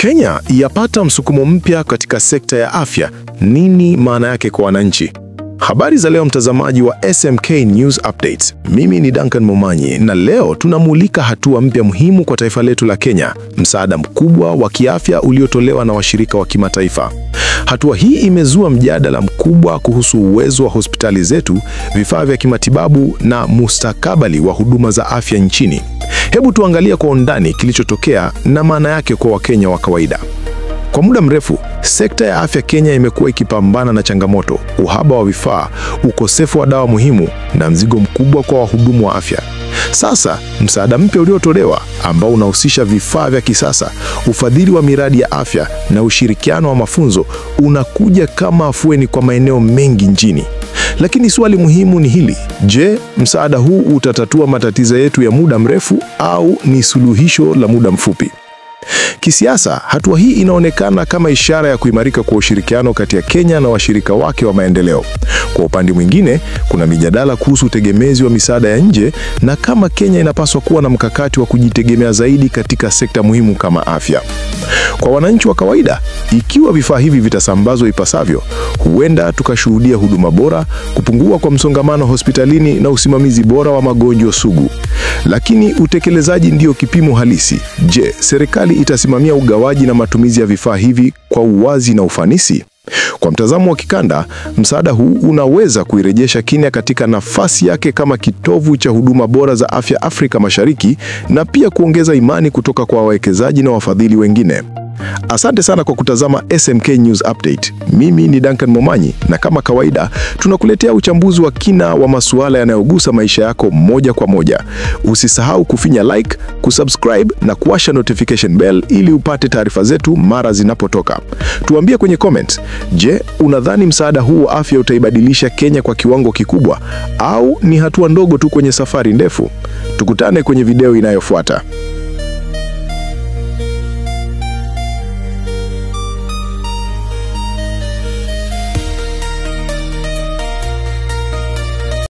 Kenya yapata msukumo mpya katika sekta ya afya. Nini maana yake kwa wananchi? Habari za leo mtazamaji wa SMK News Updates. Mimi ni Duncan Momanyi na leo tunamulika hatua mpya muhimu kwa taifa letu la Kenya, msaada mkubwa wa kiafya uliotolewa na washirika wa kimataifa. Hatua hii imezua mjadala mkubwa kuhusu uwezo wa hospitali zetu, vifaa vya kimatibabu na mustakabali wa huduma za afya nchini. Hebu tuangalie kwa undani kilichotokea na maana yake kwa Wakenya wa kawaida. Kwa muda mrefu, sekta ya afya Kenya imekuwa ikipambana na changamoto, uhaba wa vifaa, ukosefu wa dawa muhimu na mzigo mkubwa kwa wahudumu wa afya. Sasa, msaada mpya uliotolewa ambao unahusisha vifaa vya kisasa, ufadhili wa miradi ya afya na ushirikiano wa mafunzo unakuja kama afueni kwa maeneo mengi nchini. Lakini swali muhimu ni hili: je, msaada huu utatatua matatizo yetu ya muda mrefu au ni suluhisho la muda mfupi? Kisiasa, hatua hii inaonekana kama ishara ya kuimarika kwa ushirikiano kati ya Kenya na washirika wake wa maendeleo. Kwa upande mwingine, kuna mijadala kuhusu utegemezi wa misaada ya nje na kama Kenya inapaswa kuwa na mkakati wa kujitegemea zaidi katika sekta muhimu kama afya. Kwa wananchi wa kawaida, ikiwa vifaa hivi vitasambazwa ipasavyo, huenda tukashuhudia huduma bora, kupungua kwa msongamano hospitalini na usimamizi bora wa magonjwa sugu. Lakini utekelezaji ndio kipimo halisi. Je, serikali itasimamia ugawaji na matumizi ya vifaa hivi kwa uwazi na ufanisi? Kwa mtazamo wa kikanda, msaada huu unaweza kuirejesha Kenya katika nafasi yake kama kitovu cha huduma bora za afya Afrika Mashariki na pia kuongeza imani kutoka kwa wawekezaji na wafadhili wengine. Asante sana kwa kutazama SMK News Update. Mimi ni Duncan Momanyi na kama kawaida tunakuletea uchambuzi wa kina wa masuala yanayogusa maisha yako moja kwa moja. Usisahau kufinya like, kusubscribe na kuwasha notification bell ili upate taarifa zetu mara zinapotoka. Tuambie kwenye comment, je, unadhani msaada huu wa afya utaibadilisha Kenya kwa kiwango kikubwa au ni hatua ndogo tu kwenye safari ndefu? Tukutane kwenye video inayofuata.